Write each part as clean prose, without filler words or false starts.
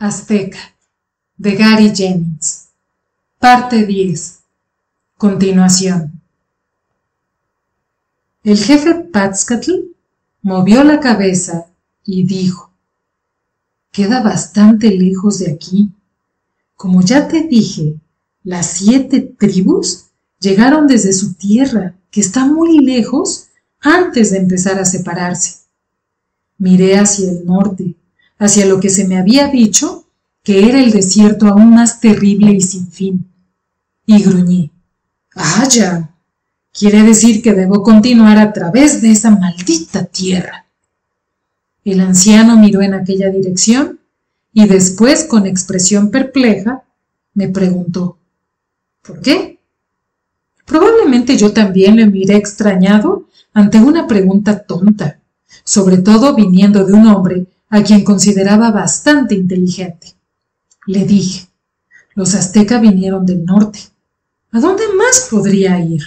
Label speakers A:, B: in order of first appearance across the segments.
A: Azteca, de Gary Jennings. Parte 10. Continuación. El jefe Pátzcuaro movió la cabeza y dijo: queda bastante lejos de aquí. Como ya te dije, las 7 tribus llegaron desde su tierra, que está muy lejos, antes de empezar a separarse. Miré hacia el norte, hacia lo que se me había dicho que era el desierto aún más terrible y sin fin, y gruñí: ¡vaya! Quiere decir que debo continuar a través de esa maldita tierra. El anciano miró en aquella dirección y después, con expresión perpleja, me preguntó: ¿por qué? Probablemente yo también le miré extrañado ante una pregunta tonta, sobre todo viniendo de un hombre a quien consideraba bastante inteligente. Le dije: los aztecas vinieron del norte. ¿A dónde más podría ir?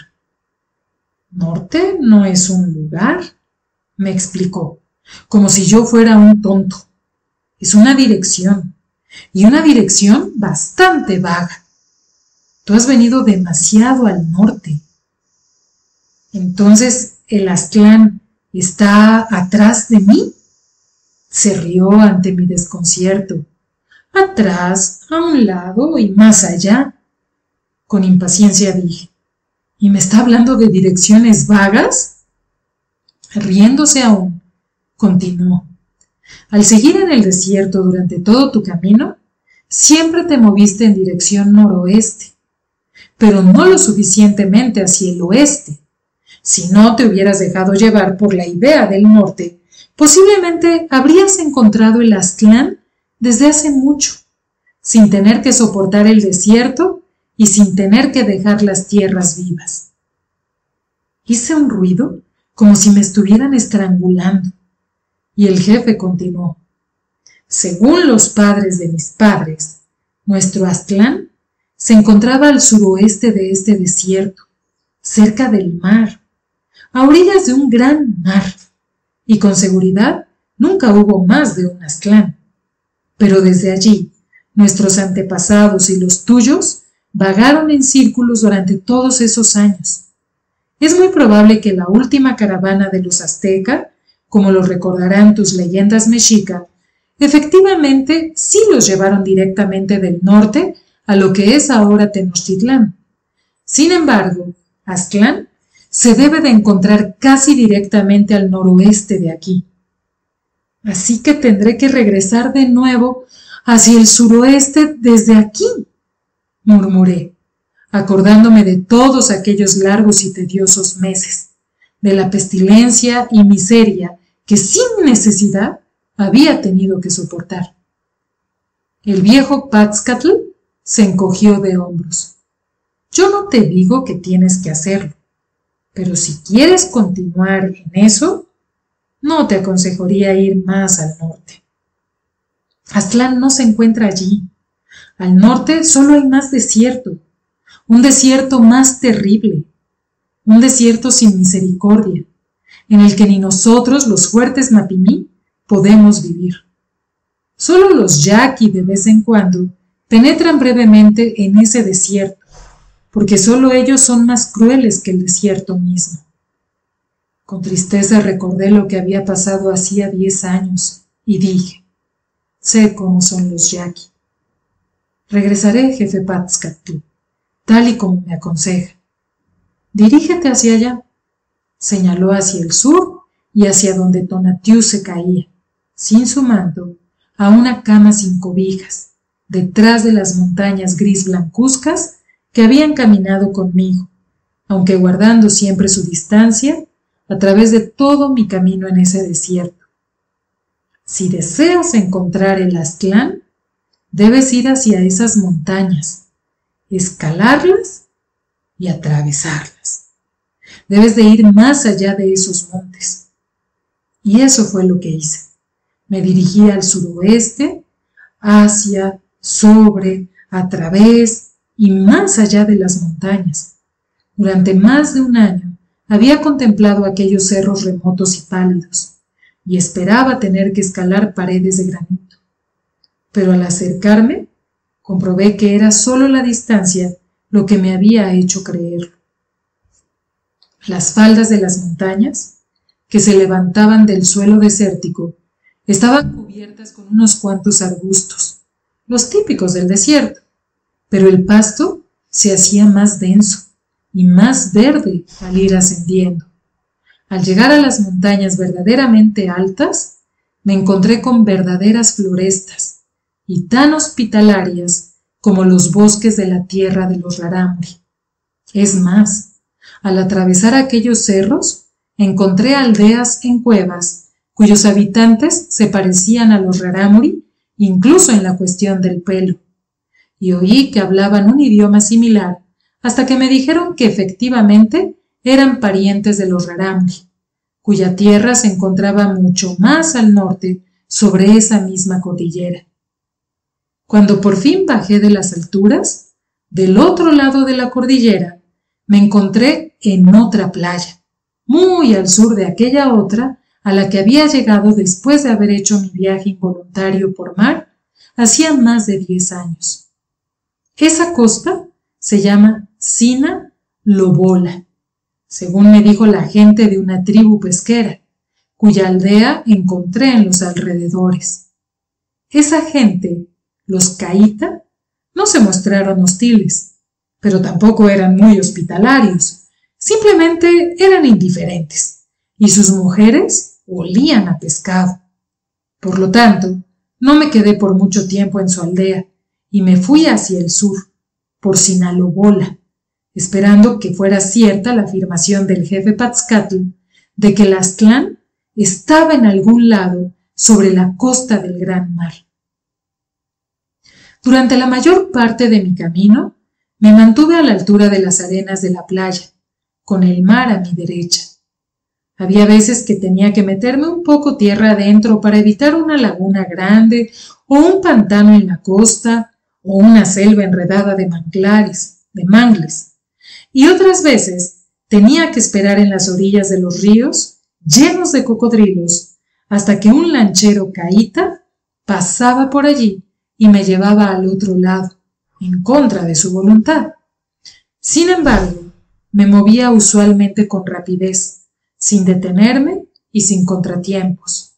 A: ¿Norte no es un lugar?, me explicó, como si yo fuera un tonto. Es una dirección, y una dirección bastante vaga. Tú has venido demasiado al norte. ¿Entonces el Aztlán está atrás de mí? Se rió ante mi desconcierto. Atrás, a un lado y más allá. Con impaciencia dije: ¿y me está hablando de direcciones vagas? Riéndose aún, continuó: al seguir en el desierto durante todo tu camino, siempre te moviste en dirección noroeste, pero no lo suficientemente hacia el oeste. Si no te hubieras dejado llevar por la idea del norte, posiblemente habrías encontrado el Aztlán desde hace mucho, sin tener que soportar el desierto y sin tener que dejar las tierras vivas. Hice un ruido como si me estuvieran estrangulando, y el jefe continuó: según los padres de mis padres, nuestro Aztlán se encontraba al suroeste de este desierto, cerca del mar, a orillas de un gran mar, y con seguridad nunca hubo más de un Aztlán. Pero desde allí, nuestros antepasados y los tuyos vagaron en círculos durante todos esos años. Es muy probable que la última caravana de los aztecas, como lo recordarán tus leyendas mexica, efectivamente sí los llevaron directamente del norte a lo que es ahora Tenochtitlán. Sin embargo, Aztlán se debe de encontrar casi directamente al noroeste de aquí. Así que tendré que regresar de nuevo hacia el suroeste desde aquí, murmuré, acordándome de todos aquellos largos y tediosos meses, de la pestilencia y miseria que sin necesidad había tenido que soportar. El viejo Pátzcuaro se encogió de hombros. Yo no te digo que tienes que hacerlo, pero si quieres continuar en eso, no te aconsejaría ir más al norte. Aztlán no se encuentra allí. Al norte solo hay más desierto, un desierto más terrible, un desierto sin misericordia, en el que ni nosotros, los fuertes Mapimí, podemos vivir. Solo los yaqui de vez en cuando penetran brevemente en ese desierto, porque solo ellos son más crueles que el desierto mismo. Con tristeza recordé lo que había pasado hacía 10 años y dije: sé cómo son los yaqui. Regresaré, jefe Pátzcuaro, tal y como me aconseja. Dirígete hacia allá. Señaló hacia el sur y hacia donde Tonatiuh se caía, sin su manto, a una cama sin cobijas, detrás de las montañas gris blancuzcas que habían caminado conmigo, aunque guardando siempre su distancia, a través de todo mi camino en ese desierto. Si deseas encontrar el Aztlán, debes ir hacia esas montañas, escalarlas y atravesarlas. Debes de ir más allá de esos montes. Y eso fue lo que hice. Me dirigí al suroeste, hacia, sobre, a través y más allá de las montañas. Durante más de un año había contemplado aquellos cerros remotos y pálidos, y esperaba tener que escalar paredes de granito. pero al acercarme comprobé que era solo la distancia lo que me había hecho creerlo. Las faldas de las montañas, que se levantaban del suelo desértico, estaban cubiertas con unos cuantos arbustos, los típicos del desierto, pero el pasto se hacía más denso y más verde al ir ascendiendo. Al llegar a las montañas verdaderamente altas, me encontré con verdaderas florestas y tan hospitalarias como los bosques de la tierra de los Rarámuri. Es más, al atravesar aquellos cerros, encontré aldeas en cuevas cuyos habitantes se parecían a los Rarámuri, incluso en la cuestión del pelo, y oí que hablaban un idioma similar hasta que me dijeron que efectivamente eran parientes de los Rarámuri, cuya tierra se encontraba mucho más al norte sobre esa misma cordillera. Cuando por fin bajé de las alturas, del otro lado de la cordillera, me encontré en otra playa, muy al sur de aquella otra a la que había llegado después de haber hecho mi viaje involuntario por mar hacía más de 10 años. Esa costa se llama Sina Lobola, según me dijo la gente de una tribu pesquera, cuya aldea encontré en los alrededores. Esa gente, los Caíta, no se mostraron hostiles, pero tampoco eran muy hospitalarios, simplemente eran indiferentes, y sus mujeres olían a pescado. Por lo tanto, no me quedé por mucho tiempo en su aldea, y me fui hacia el sur, por Sinalobola, esperando que fuera cierta la afirmación del jefe Patzcatl de que el Aztlán estaba en algún lado sobre la costa del Gran Mar. Durante la mayor parte de mi camino, me mantuve a la altura de las arenas de la playa, con el mar a mi derecha. Había veces que tenía que meterme un poco tierra adentro para evitar una laguna grande o un pantano en la costa o una selva enredada de mangles, y otras veces tenía que esperar en las orillas de los ríos llenos de cocodrilos hasta que un lanchero caíta pasaba por allí y me llevaba al otro lado, en contra de su voluntad. Sin embargo, me movía usualmente con rapidez, sin detenerme y sin contratiempos.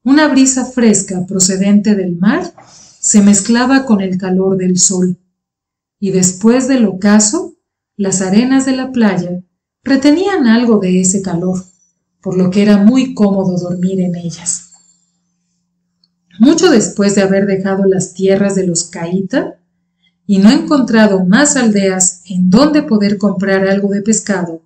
A: Una brisa fresca procedente del mar se mezclaba con el calor del sol, y después del ocaso, las arenas de la playa retenían algo de ese calor, por lo que era muy cómodo dormir en ellas. Mucho después de haber dejado las tierras de los Caíta y no encontrado más aldeas en donde poder comprar algo de pescado,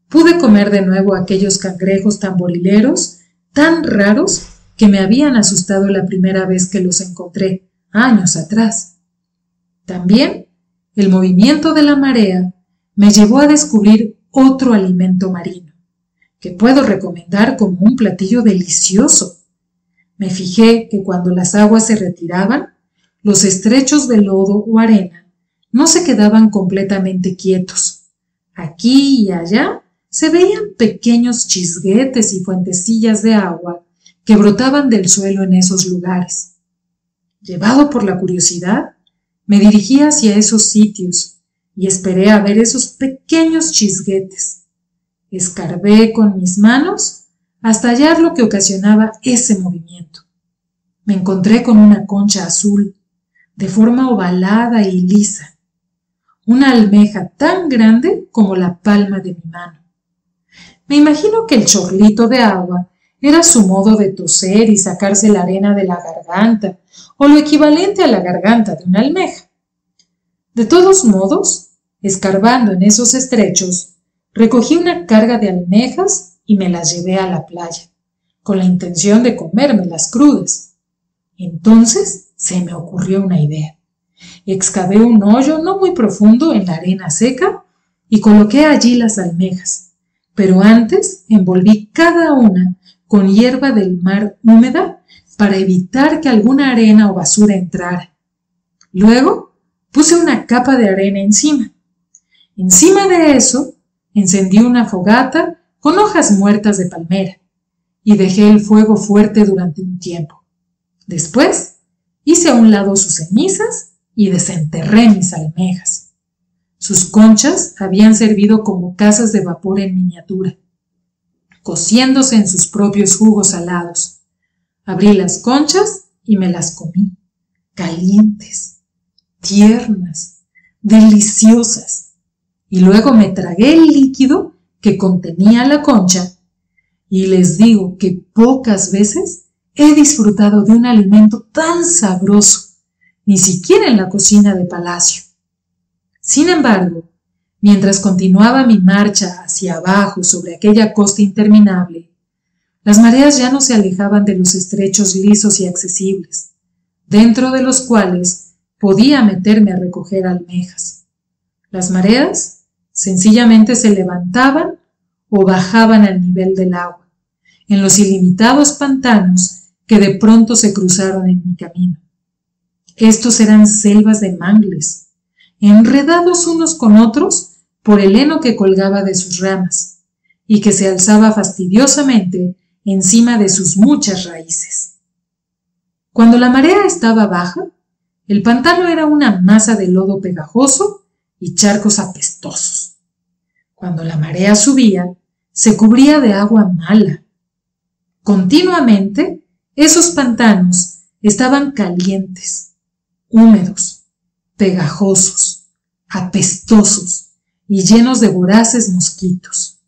A: pude comer de nuevo aquellos cangrejos tamborileros tan raros que me habían asustado la primera vez que los encontré, años atrás. También el movimiento de la marea me llevó a descubrir otro alimento marino, que puedo recomendar como un platillo delicioso. Me fijé que cuando las aguas se retiraban, los estrechos de lodo o arena no se quedaban completamente quietos. Aquí y allá se veían pequeños chisguetes y fuentecillas de agua que brotaban del suelo en esos lugares. Llevado por la curiosidad, me dirigí hacia esos sitios y esperé a ver esos pequeños chisguetes. Escarbé con mis manos hasta hallar lo que ocasionaba ese movimiento. Me encontré con una concha azul, de forma ovalada y lisa, una almeja tan grande como la palma de mi mano. Me imagino que el chorlito de agua era su modo de toser y sacarse la arena de la garganta, o lo equivalente a la garganta de una almeja. De todos modos, escarbando en esos estrechos, recogí una carga de almejas y me las llevé a la playa, con la intención de comérmelas crudas. Entonces se me ocurrió una idea. Excavé un hoyo no muy profundo en la arena seca y coloqué allí las almejas, pero antes envolví cada una con hierba del mar húmeda para evitar que alguna arena o basura entrara. Luego puse una capa de arena encima. Encima de eso encendí una fogata con hojas muertas de palmera y dejé el fuego fuerte durante un tiempo. Después Hice a un lado sus cenizas y desenterré mis almejas. Sus conchas habían servido como casas de vapor en miniatura, cociéndose en sus propios jugos salados. Abrí las conchas y me las comí, calientes, tiernas, deliciosas, y luego me tragué el líquido que contenía la concha, y les digo que pocas veces he disfrutado de un alimento tan sabroso, ni siquiera en la cocina de palacio. Sin embargo, mientras continuaba mi marcha hacia abajo sobre aquella costa interminable, las mareas ya no se alejaban de los estrechos lisos y accesibles, dentro de los cuales podía meterme a recoger almejas. Las mareas sencillamente se levantaban o bajaban al nivel del agua, en los ilimitados pantanos que de pronto se cruzaron en mi camino. Estos eran selvas de mangles, enredados unos con otros por el heno que colgaba de sus ramas y que se alzaba fastidiosamente encima de sus muchas raíces. Cuando la marea estaba baja, el pantano era una masa de lodo pegajoso y charcos apestosos. Cuando la marea subía, se cubría de agua mala. Continuamente, esos pantanos estaban calientes, húmedos, pegajosos, apestosos y llenos de voraces mosquitos.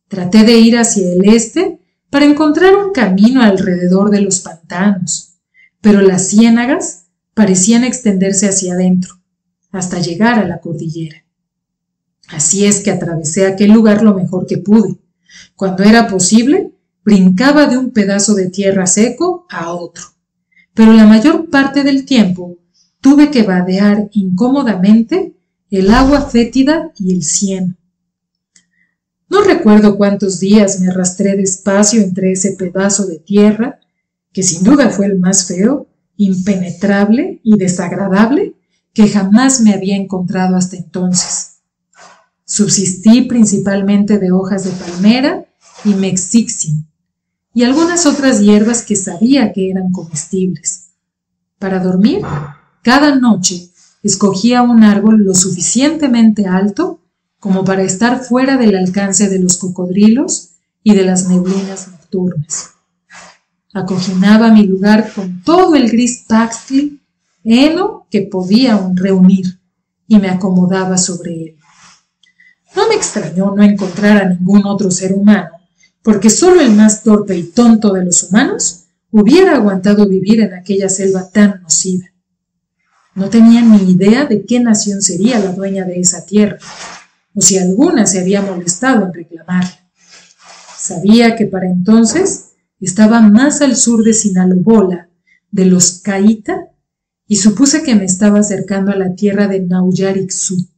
A: Traté de ir hacia el este para encontrar un camino alrededor de los pantanos, pero las ciénagas parecían extenderse hacia adentro, hasta llegar a la cordillera. Así es que atravesé aquel lugar lo mejor que pude. Cuando era posible, brincaba de un pedazo de tierra seco a otro, pero la mayor parte del tiempo tuve que vadear incómodamente el agua fétida y el cieno. No recuerdo cuántos días me arrastré despacio entre ese pedazo de tierra, que sin duda fue el más feo, impenetrable y desagradable que jamás me había encontrado hasta entonces. Subsistí principalmente de hojas de palmera y mexixin, y algunas otras hierbas que sabía que eran comestibles. Para dormir, cada noche escogía un árbol lo suficientemente alto como para estar fuera del alcance de los cocodrilos y de las neblinas nocturnas. Acoginaba mi lugar con todo el gris paxtli, heno que podía reunir, y me acomodaba sobre él. No me extrañó no encontrar a ningún otro ser humano, porque solo el más torpe y tonto de los humanos hubiera aguantado vivir en aquella selva tan nociva. No tenía ni idea de qué nación sería la dueña de esa tierra, o si alguna se había molestado en reclamarla. Sabía que para entonces estaba más al sur de Sinalobola, de los Caíta, y supuse que me estaba acercando a la tierra de Nauyarixú,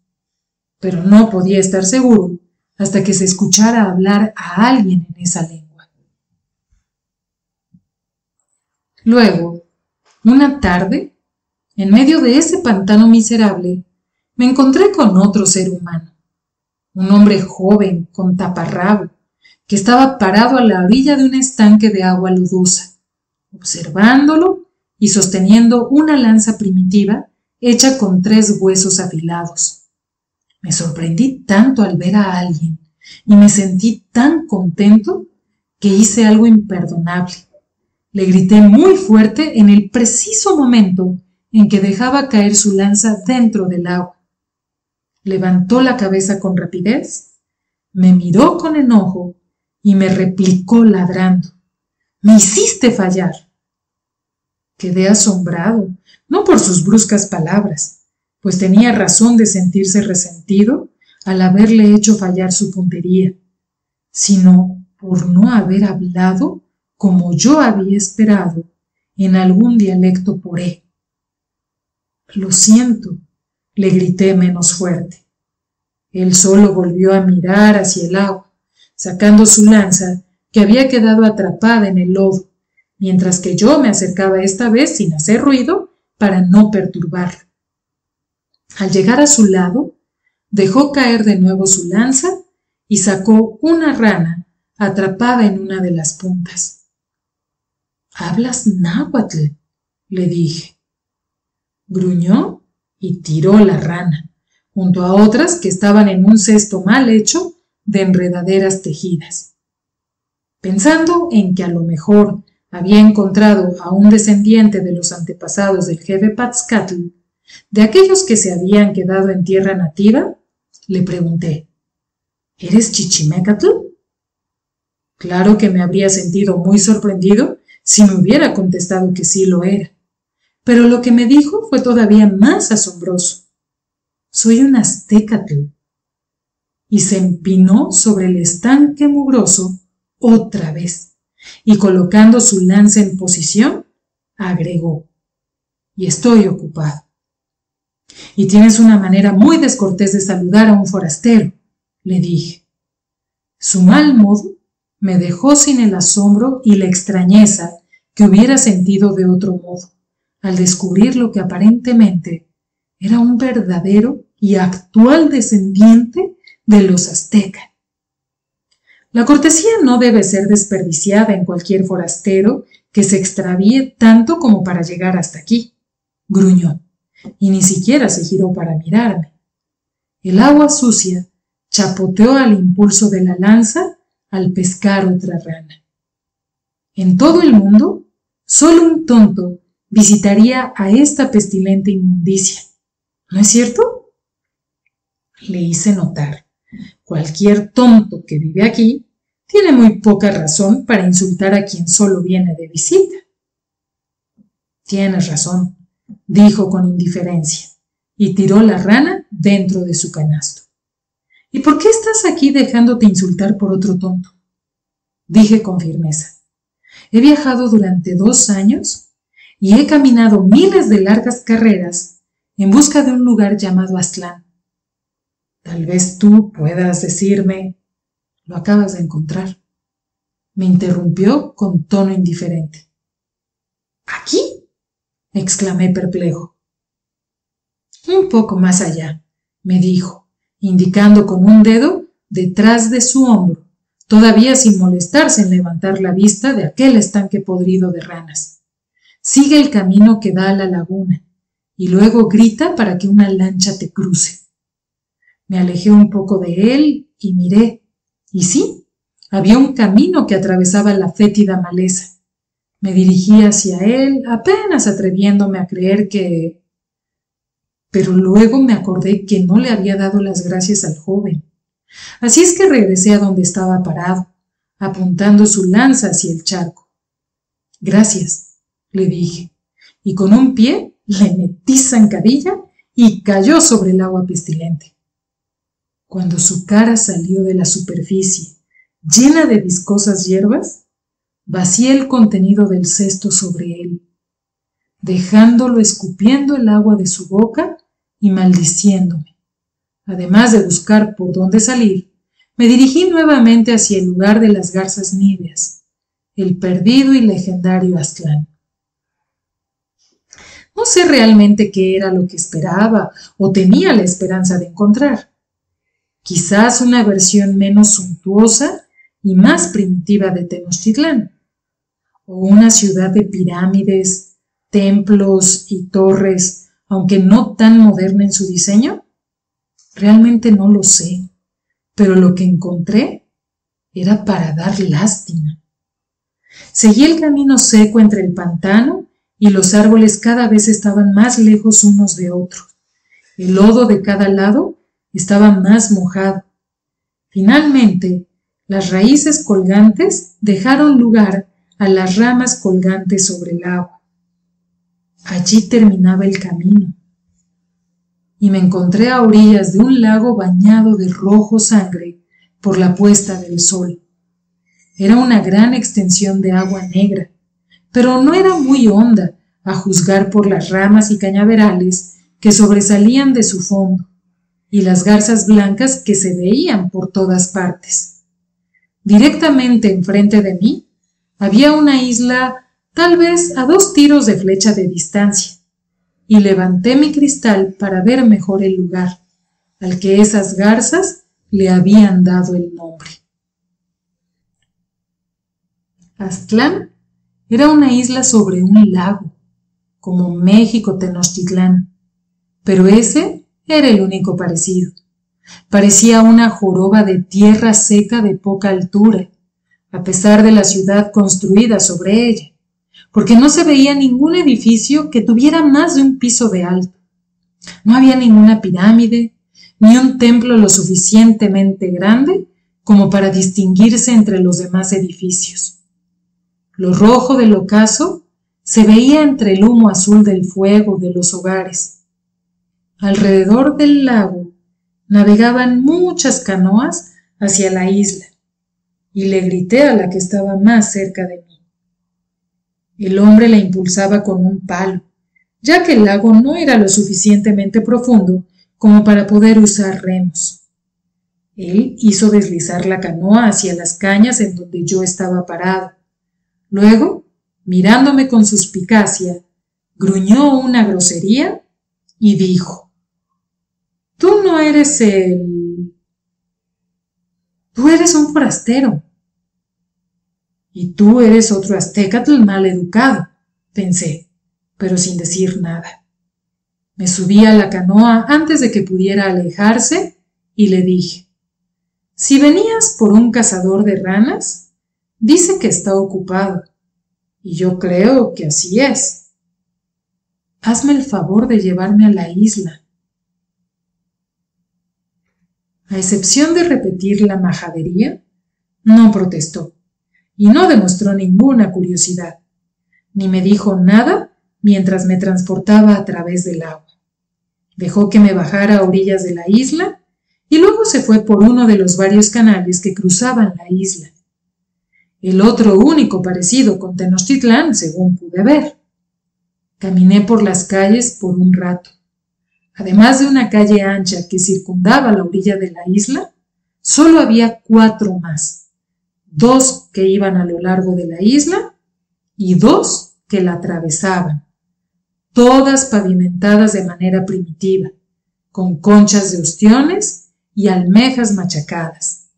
A: pero no podía estar seguro hasta que se escuchara hablar a alguien en esa lengua. Luego, una tarde, en medio de ese pantano miserable, me encontré con otro ser humano, un hombre joven con taparrabo, que estaba parado a la orilla de un estanque de agua lodosa, observándolo y sosteniendo una lanza primitiva hecha con 3 huesos afilados. Me sorprendí tanto al ver a alguien y me sentí tan contento que hice algo imperdonable. Le grité muy fuerte en el preciso momento en que dejaba caer su lanza dentro del agua. Levantó la cabeza con rapidez, me miró con enojo y me replicó ladrando: «Me hiciste fallar». Quedé asombrado, no por sus bruscas palabras, pues tenía razón de sentirse resentido al haberle hecho fallar su puntería, sino por no haber hablado como yo había esperado en algún dialecto poré. «Lo siento», le grité menos fuerte. Él solo volvió a mirar hacia el agua, sacando su lanza que había quedado atrapada en el lodo, mientras que yo me acercaba esta vez sin hacer ruido para no perturbarlo. Al llegar a su lado, dejó caer de nuevo su lanza y sacó una rana atrapada en una de las puntas. «¿Hablas náhuatl?», le dije. gruñó y tiró la rana, junto a otras que estaban en un cesto mal hecho de enredaderas tejidas. Pensando en que a lo mejor había encontrado a un descendiente de los antepasados del jefe Pátzcuaro, de aquellos que se habían quedado en tierra nativa, le pregunté, ¿eres Chichimécatl? Claro que me habría sentido muy sorprendido si me hubiera contestado que sí lo era, pero lo que me dijo fue todavía más asombroso. Soy un aztecatl. Y se empinó sobre el estanque mugroso otra vez, y colocando su lanza en posición, agregó, y estoy ocupado. Y tienes una manera muy descortés de saludar a un forastero, le dije. Su mal modo me dejó sin el asombro y la extrañeza que hubiera sentido de otro modo, al descubrir lo que aparentemente era un verdadero y actual descendiente de los aztecas. La cortesía no debe ser desperdiciada en cualquier forastero que se extravíe tanto como para llegar hasta aquí, gruñó, y ni siquiera se giró para mirarme. El agua sucia chapoteó al impulso de la lanza al pescar otra rana. En todo el mundo, solo un tonto visitaría a esta pestilente inmundicia, ¿no es cierto? Le hice notar. Cualquier tonto que vive aquí tiene muy poca razón para insultar a quien solo viene de visita. Tienes razón, dijo con indiferencia, y tiró la rana dentro de su canasto. ¿Y por qué estás aquí dejándote insultar por otro tonto? Dije con firmeza. He viajado durante 2 años y he caminado miles de largas carreras en busca de un lugar llamado Aztlán. Tal vez tú puedas decirme, lo acabas de encontrar. Me interrumpió con tono indiferente. ¿Aquí? Exclamé perplejo. Un poco más allá, me dijo, indicando con un dedo detrás de su hombro, todavía sin molestarse en levantar la vista de aquel estanque podrido de ranas. Sigue el camino que da a la laguna y luego grita para que una lancha te cruce. Me alejé un poco de él y miré, y sí, había un camino que atravesaba la fétida maleza. Me dirigí hacia él, apenas atreviéndome a creer que... Pero luego me acordé que no le había dado las gracias al joven. Así es que regresé a donde estaba parado, apuntando su lanza hacia el charco. Gracias, le dije, y con un pie le metí zancadilla y cayó sobre el agua pestilente. Cuando su cara salió de la superficie, llena de viscosas hierbas, vacié el contenido del cesto sobre él, dejándolo escupiendo el agua de su boca y maldiciéndome. Además de buscar por dónde salir, me dirigí nuevamente hacia el lugar de las garzas níveas, el perdido y legendario Aztlán. No sé realmente qué era lo que esperaba o tenía la esperanza de encontrar. Quizás una versión menos suntuosa y más primitiva de Tenochtitlán, o una ciudad de pirámides, templos y torres, aunque no tan moderna en su diseño. Realmente no lo sé, pero lo que encontré era para dar lástima. Seguí el camino seco entre el pantano y los árboles cada vez estaban más lejos unos de otros. El lodo de cada lado estaba más mojado. Finalmente, las raíces colgantes dejaron lugar a las ramas colgantes sobre el agua. Allí terminaba el camino, y me encontré a orillas de un lago bañado de rojo sangre por la puesta del sol. Era una gran extensión de agua negra, pero no era muy honda, a juzgar por las ramas y cañaverales que sobresalían de su fondo y las garzas blancas que se veían por todas partes. Directamente enfrente de mí había una isla tal vez a 2 tiros de flecha de distancia, y levanté mi cristal para ver mejor el lugar, al que esas garzas le habían dado el nombre. Aztlán era una isla sobre un lago, como México Tenochtitlán, pero ese era el único parecido. Parecía una joroba de tierra seca de poca altura, a pesar de la ciudad construida sobre ella, porque no se veía ningún edificio que tuviera más de un piso de alto. No había ninguna pirámide, ni un templo lo suficientemente grande como para distinguirse entre los demás edificios. Lo rojo del ocaso se veía entre el humo azul del fuego de los hogares. Alrededor del lago navegaban muchas canoas hacia la isla, y le grité a la que estaba más cerca de mí. El hombre la impulsaba con un palo, ya que el lago no era lo suficientemente profundo como para poder usar remos. Él hizo deslizar la canoa hacia las cañas en donde yo estaba parado. Luego, mirándome con suspicacia, gruñó una grosería y dijo: Tú no eres Tú eres un forastero. Y tú eres otro aztécatl mal educado, pensé, pero sin decir nada. Me subí a la canoa antes de que pudiera alejarse y le dije: Si venías por un cazador de ranas, dice que está ocupado, y yo creo que así es. Hazme el favor de llevarme a la isla. A excepción de repetir la majadería, no protestó y no demostró ninguna curiosidad, ni me dijo nada mientras me transportaba a través del agua. Dejó que me bajara a orillas de la isla y luego se fue por uno de los varios canales que cruzaban la isla. El otro único parecido con Tenochtitlán, según pude ver. Caminé por las calles por un rato. Además de una calle ancha que circundaba la orilla de la isla, solo había 4 más, 2 que iban a lo largo de la isla y 2 que la atravesaban, todas pavimentadas de manera primitiva, con conchas de ostiones y almejas machacadas.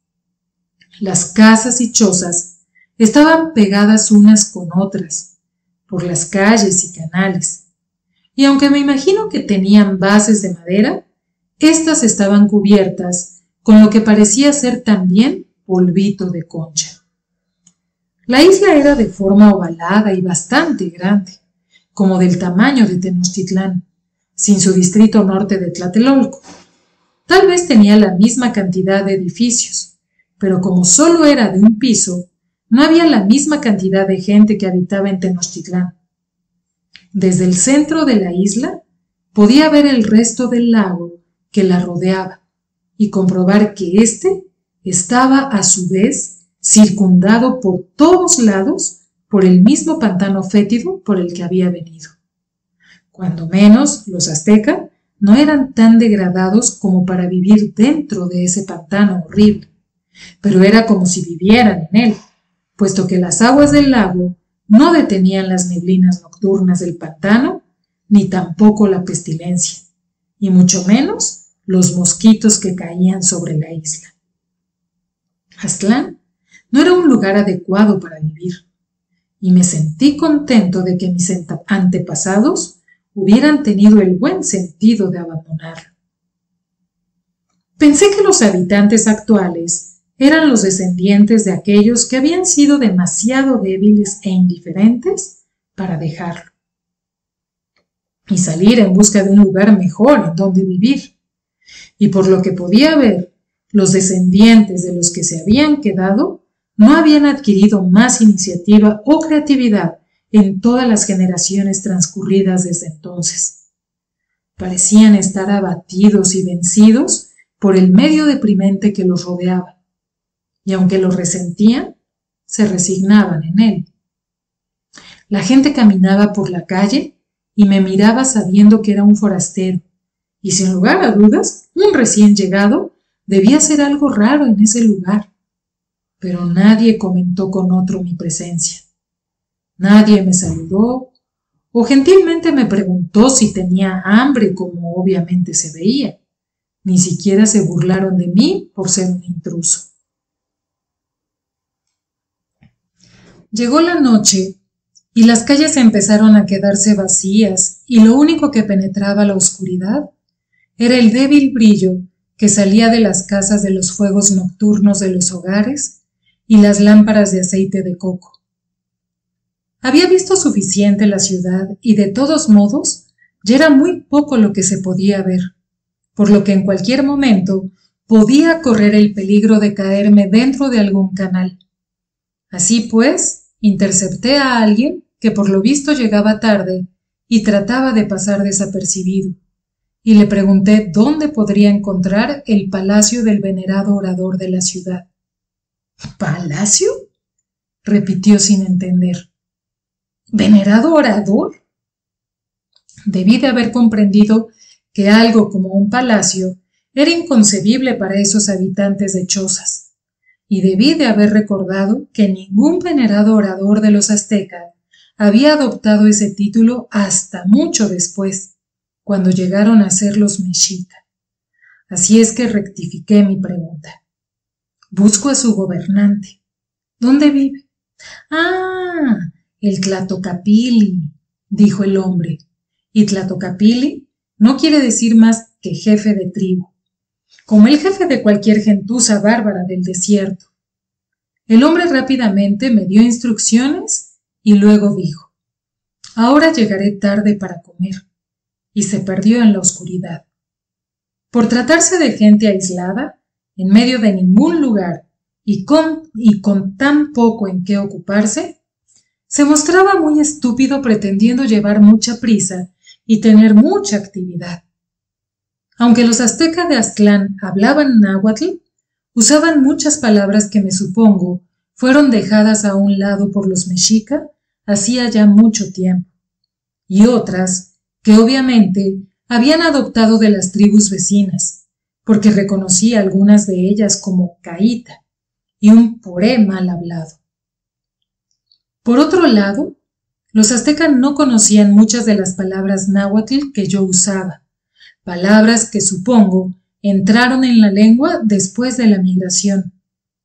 A: Las casas y chozas estaban pegadas unas con otras, por las calles y canales, y aunque me imagino que tenían bases de madera, estas estaban cubiertas con lo que parecía ser también polvito de concha. La isla era de forma ovalada y bastante grande, como del tamaño de Tenochtitlán, sin su distrito norte de Tlatelolco. Tal vez tenía la misma cantidad de edificios, pero como solo era de un piso, no había la misma cantidad de gente que habitaba en Tenochtitlán. Desde el centro de la isla podía ver el resto del lago que la rodeaba y comprobar que éste estaba a su vez circundado por todos lados por el mismo pantano fétido por el que había venido. Cuando menos, los aztecas no eran tan degradados como para vivir dentro de ese pantano horrible, pero era como si vivieran en él, puesto que las aguas del lago no detenían las neblinas nocturnas del pantano, ni tampoco la pestilencia, y mucho menos los mosquitos que caían sobre la isla. Aztlán no era un lugar adecuado para vivir, y me sentí contento de que mis antepasados hubieran tenido el buen sentido de abandonarlo. Pensé que los habitantes actuales eran los descendientes de aquellos que habían sido demasiado débiles e indiferentes para dejarlo y salir en busca de un lugar mejor en donde vivir. Y por lo que podía ver, los descendientes de los que se habían quedado no habían adquirido más iniciativa o creatividad en todas las generaciones transcurridas desde entonces. Parecían estar abatidos y vencidos por el medio deprimente que los rodeaba, y aunque lo resentían, se resignaban en él. La gente caminaba por la calle y me miraba sabiendo que era un forastero, y sin lugar a dudas, un recién llegado debía ser algo raro en ese lugar. Pero nadie comentó con otro mi presencia. Nadie me saludó o gentilmente me preguntó si tenía hambre, como obviamente se veía. Ni siquiera se burlaron de mí por ser un intruso. Llegó la noche y las calles empezaron a quedarse vacías y lo único que penetraba la oscuridad era el débil brillo que salía de las casas de los fuegos nocturnos de los hogares y las lámparas de aceite de coco. Había visto suficiente la ciudad y de todos modos ya era muy poco lo que se podía ver, por lo que en cualquier momento podía correr el peligro de caerme dentro de algún canal. Así pues, intercepté a alguien que por lo visto llegaba tarde y trataba de pasar desapercibido, y le pregunté dónde podría encontrar el palacio del venerado orador de la ciudad. ¿Palacio?, repitió sin entender. ¿Venerado orador? Debí de haber comprendido que algo como un palacio era inconcebible para esos habitantes de chozas, y debí de haber recordado que ningún venerado orador de los aztecas había adoptado ese título hasta mucho después, cuando llegaron a ser los mexica. Así es que rectifiqué mi pregunta. Busco a su gobernante. ¿Dónde vive? Ah, el Tlatocapili, dijo el hombre. Y Tlatocapili no quiere decir más que jefe de tribu, como el jefe de cualquier gentuza bárbara del desierto. El hombre rápidamente me dio instrucciones y luego dijo: ahora llegaré tarde para comer, y se perdió en la oscuridad. Por tratarse de gente aislada, en medio de ningún lugar y con tan poco en qué ocuparse, se mostraba muy estúpido pretendiendo llevar mucha prisa y tener mucha actividad. Aunque los aztecas de Aztlán hablaban náhuatl, usaban muchas palabras que me supongo fueron dejadas a un lado por los mexica hacía ya mucho tiempo, y otras que obviamente habían adoptado de las tribus vecinas, porque reconocí algunas de ellas como caíta y un poré mal hablado. Por otro lado, los aztecas no conocían muchas de las palabras náhuatl que yo usaba, palabras que supongo entraron en la lengua después de la migración,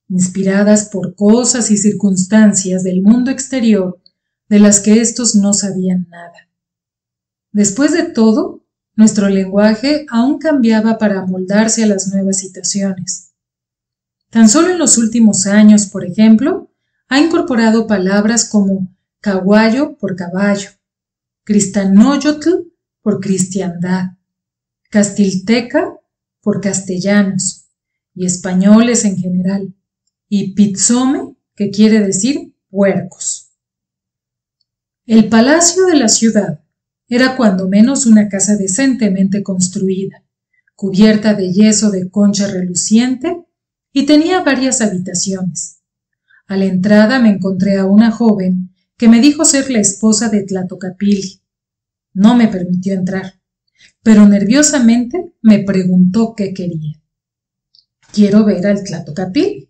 A: inspiradas por cosas y circunstancias del mundo exterior de las que éstos no sabían nada. Después de todo, nuestro lenguaje aún cambiaba para amoldarse a las nuevas situaciones. Tan solo en los últimos años, por ejemplo, ha incorporado palabras como caguayo por caballo, cristanoyotl por cristiandad, castilteca por castellanos y españoles en general, y pizome, que quiere decir puercos. El palacio de la ciudad era cuando menos una casa decentemente construida, cubierta de yeso de concha reluciente, y tenía varias habitaciones. A la entrada me encontré a una joven que me dijo ser la esposa de Tlatocapili. No me permitió entrar, pero nerviosamente me preguntó qué quería. «Quiero ver al Tlatocapili»,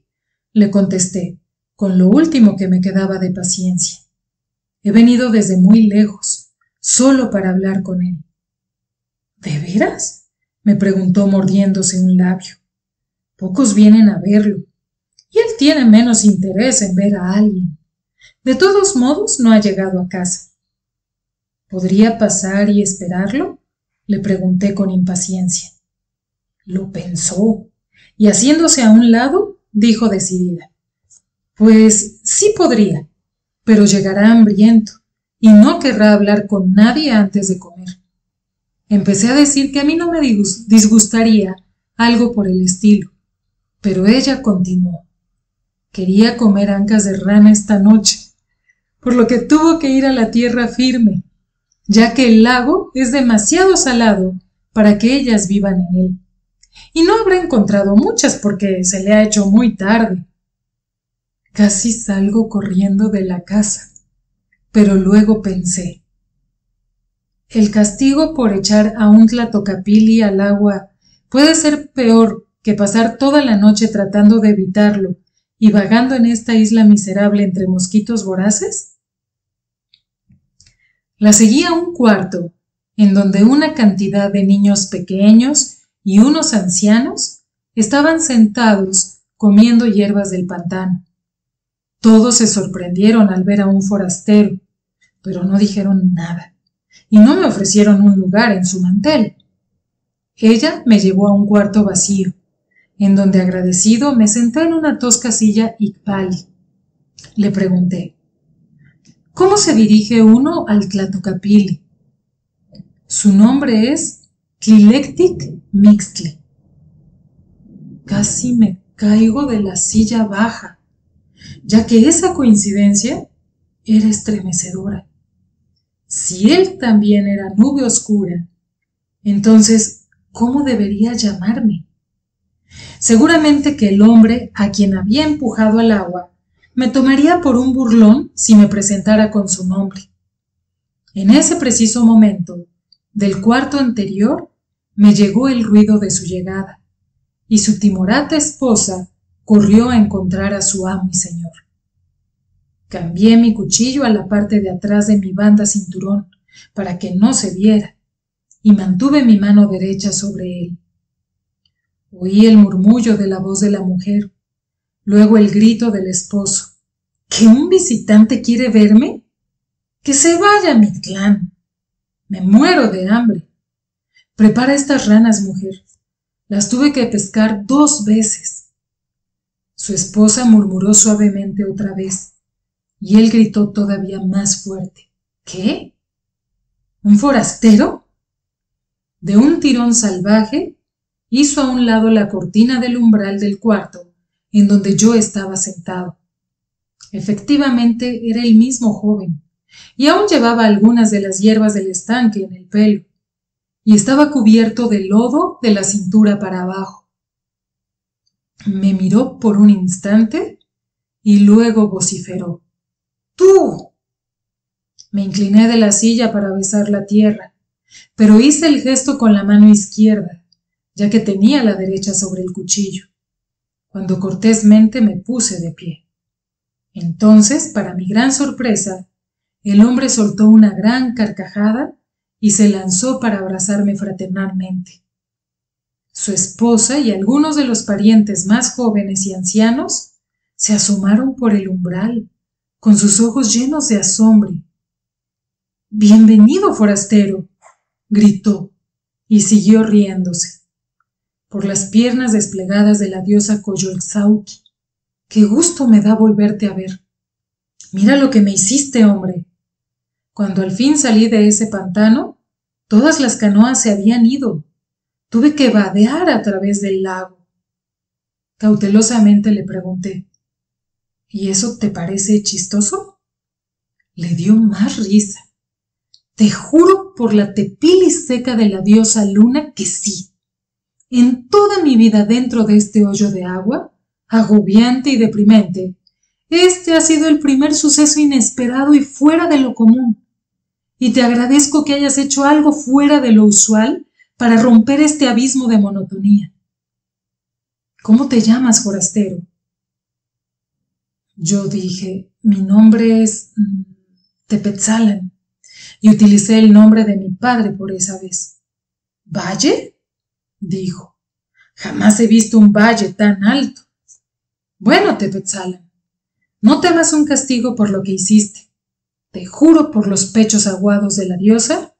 A: le contesté, con lo último que me quedaba de paciencia. He venido desde muy lejos, solo para hablar con él. ¿De veras?, me preguntó mordiéndose un labio. Pocos vienen a verlo, y él tiene menos interés en ver a alguien. De todos modos, no ha llegado a casa. ¿Podría pasar y esperarlo?, le pregunté con impaciencia. Lo pensó, y haciéndose a un lado, dijo decidida: pues sí podría, pero llegará hambriento y no querrá hablar con nadie antes de comer. Empecé a decir que a mí no me disgustaría algo por el estilo, pero ella continuó: quería comer ancas de rana esta noche, por lo que tuvo que ir a la tierra firme, ya que el lago es demasiado salado para que ellas vivan en él, y no habrá encontrado muchas porque se le ha hecho muy tarde. Casi salgo corriendo de la casa, pero luego pensé: el castigo por echar a un Tlatocapili al agua puede ser peor que pasar toda la noche tratando de evitarlo y vagando en esta isla miserable entre mosquitos voraces. La seguí a un cuarto en donde una cantidad de niños pequeños y unos ancianos estaban sentados comiendo hierbas del pantano. Todos se sorprendieron al ver a un forastero, pero no dijeron nada, y no me ofrecieron un lugar en su mantel. Ella me llevó a un cuarto vacío, en donde agradecido me senté en una tosca silla Iqbali. Le pregunté, ¿cómo se dirige uno al Tlatocapili? Su nombre es Tlilectic Mixtli. Casi me caigo de la silla baja, ya que esa coincidencia era estremecedora. Si él también era nube oscura, entonces, ¿cómo debería llamarme? Seguramente que el hombre a quien había empujado al agua me tomaría por un burlón si me presentara con su nombre. En ese preciso momento, del cuarto anterior, me llegó el ruido de su llegada, y su timorata esposa corrió a encontrar a su amo y señor. Cambié mi cuchillo a la parte de atrás de mi banda cinturón para que no se viera, y mantuve mi mano derecha sobre él. Oí el murmullo de la voz de la mujer, luego el grito del esposo. ¿Que un visitante quiere verme? ¡Que se vaya, Mictlán! Me muero de hambre. Prepara estas ranas, mujer. Las tuve que pescar 2 veces. Su esposa murmuró suavemente otra vez, y él gritó todavía más fuerte. ¿Qué? ¿Un forastero? De un tirón salvaje, hizo a un lado la cortina del umbral del cuarto en donde yo estaba sentado. Efectivamente era el mismo joven, y aún llevaba algunas de las hierbas del estanque en el pelo, y estaba cubierto de lodo de la cintura para abajo. Me miró por un instante y luego vociferó. ¡Tú! Me incliné de la silla para besar la tierra, pero hice el gesto con la mano izquierda, ya que tenía la derecha sobre el cuchillo, cuando cortésmente me puse de pie. Entonces, para mi gran sorpresa, el hombre soltó una gran carcajada y se lanzó para abrazarme fraternalmente. Su esposa y algunos de los parientes más jóvenes y ancianos se asomaron por el umbral, con sus ojos llenos de asombro. «Bienvenido, forastero», gritó, y siguió riéndose. Por las piernas desplegadas de la diosa Coyolxauhqui. «Qué gusto me da volverte a ver. Mira lo que me hiciste, hombre». Cuando al fin salí de ese pantano, todas las canoas se habían ido. Tuve que vadear a través del lago. Cautelosamente le pregunté, ¿y eso te parece chistoso? Le dio más risa. Te juro por la tepili seca de la diosa luna que sí. En toda mi vida dentro de este hoyo de agua, agobiante y deprimente, este ha sido el primer suceso inesperado y fuera de lo común. Y te agradezco que hayas hecho algo fuera de lo usual para romper este abismo de monotonía. ¿Cómo te llamas, forastero? Yo dije, mi nombre es Tepetzalan, y utilicé el nombre de mi padre por esa vez. ¿Valle? Dijo. Jamás he visto un valle tan alto. Bueno, Tepetzalan, no temas un castigo por lo que hiciste. Te juro por los pechos aguados de la diosa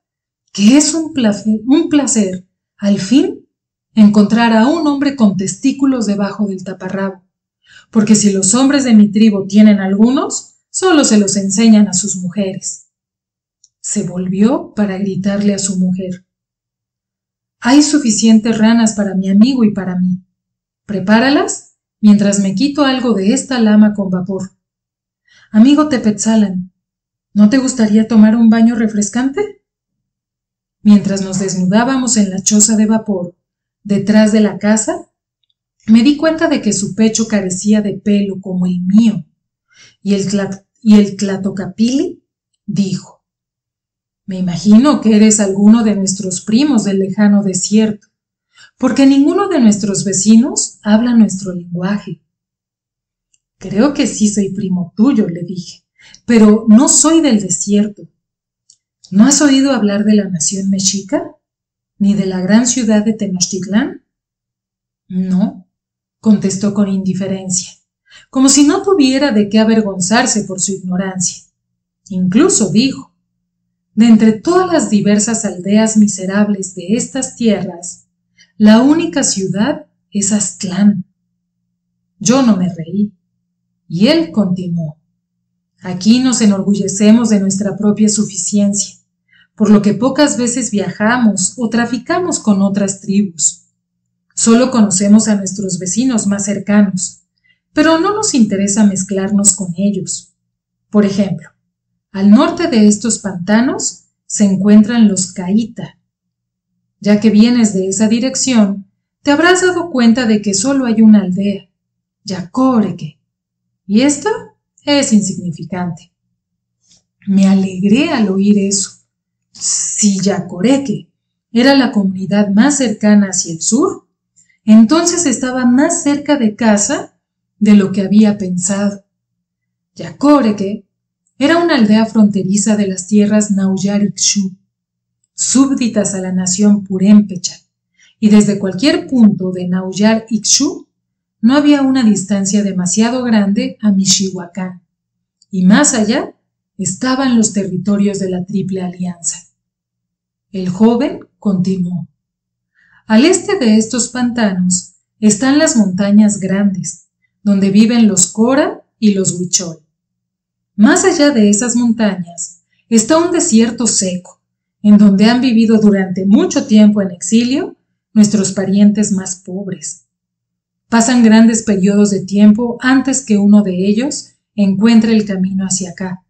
A: que es un placer, al fin, encontrar a un hombre con testículos debajo del taparrabo, porque si los hombres de mi tribu tienen algunos, solo se los enseñan a sus mujeres. Se volvió para gritarle a su mujer. Hay suficientes ranas para mi amigo y para mí. Prepáralas mientras me quito algo de esta lama con vapor. Amigo Tepetzalan, ¿no te gustaría tomar un baño refrescante? Mientras nos desnudábamos en la choza de vapor, detrás de la casa, me di cuenta de que su pecho carecía de pelo como el mío, y el Tlatocapili dijo, me imagino que eres alguno de nuestros primos del lejano desierto, porque ninguno de nuestros vecinos habla nuestro lenguaje. Creo que sí soy primo tuyo, le dije, pero no soy del desierto. ¿No has oído hablar de la nación mexica? ¿Ni de la gran ciudad de Tenochtitlán? No, contestó con indiferencia, como si no tuviera de qué avergonzarse por su ignorancia. Incluso dijo, de entre todas las diversas aldeas miserables de estas tierras, la única ciudad es Aztlán. Yo no me reí, y él continuó. Aquí nos enorgullecemos de nuestra propia suficiencia, por lo que pocas veces viajamos o traficamos con otras tribus. Solo conocemos a nuestros vecinos más cercanos, pero no nos interesa mezclarnos con ellos. Por ejemplo, al norte de estos pantanos se encuentran los Caíta. Ya que vienes de esa dirección, te habrás dado cuenta de que solo hay una aldea, Yacoreque, y esta es insignificante. Me alegré al oír eso. Si Yacoreque era la comunidad más cercana hacia el sur, entonces estaba más cerca de casa de lo que había pensado. Yacoreque era una aldea fronteriza de las tierras Nauyar-Ixú, súbditas a la nación purépecha, y desde cualquier punto de Nauyar-Ixú no había una distancia demasiado grande a Michihuacán, y más allá estaban los territorios de la Triple Alianza. El joven continuó. Al este de estos pantanos están las montañas grandes, donde viven los Cora y los Huichol. Más allá de esas montañas está un desierto seco, en donde han vivido durante mucho tiempo en exilio nuestros parientes más pobres. Pasan grandes periodos de tiempo antes que uno de ellos encuentre el camino hacia acá,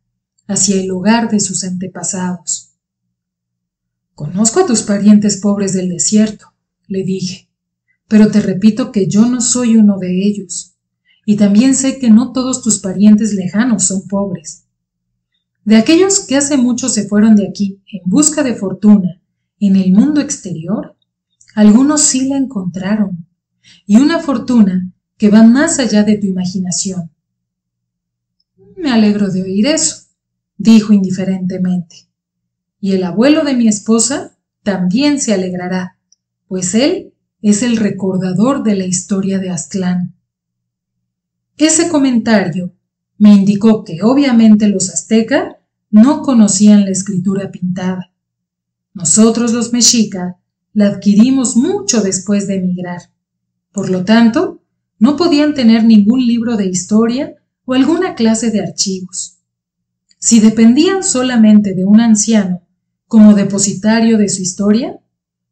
A: hacia el hogar de sus antepasados. Conozco a tus parientes pobres del desierto, le dije, pero te repito que yo no soy uno de ellos, y también sé que no todos tus parientes lejanos son pobres. De aquellos que hace mucho se fueron de aquí en busca de fortuna en el mundo exterior, algunos sí la encontraron, y una fortuna que va más allá de tu imaginación. Me alegro de oír eso, dijo indiferentemente, y el abuelo de mi esposa también se alegrará, pues él es el recordador de la historia de Aztlán. Ese comentario me indicó que obviamente los aztecas no conocían la escritura pintada. Nosotros los mexica la adquirimos mucho después de emigrar. Por lo tanto, no podían tener ningún libro de historia o alguna clase de archivos. Si dependían solamente de un anciano como depositario de su historia,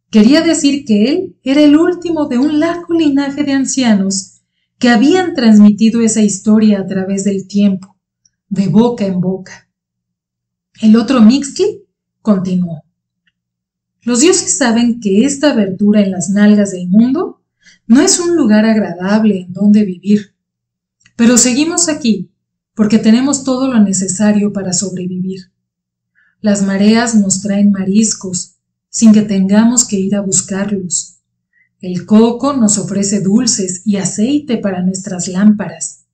A: quería decir que él era el último de un largo linaje de ancianos que habían transmitido esa historia a través del tiempo, de boca en boca. El otro Mixtli continuó. Los dioses saben que esta abertura en las nalgas del mundo no es un lugar agradable en donde vivir, pero seguimos aquí porque tenemos todo lo necesario para sobrevivir. Las mareas nos traen mariscos sin que tengamos que ir a buscarlos. El coco nos ofrece dulces y aceite para nuestras lámparas,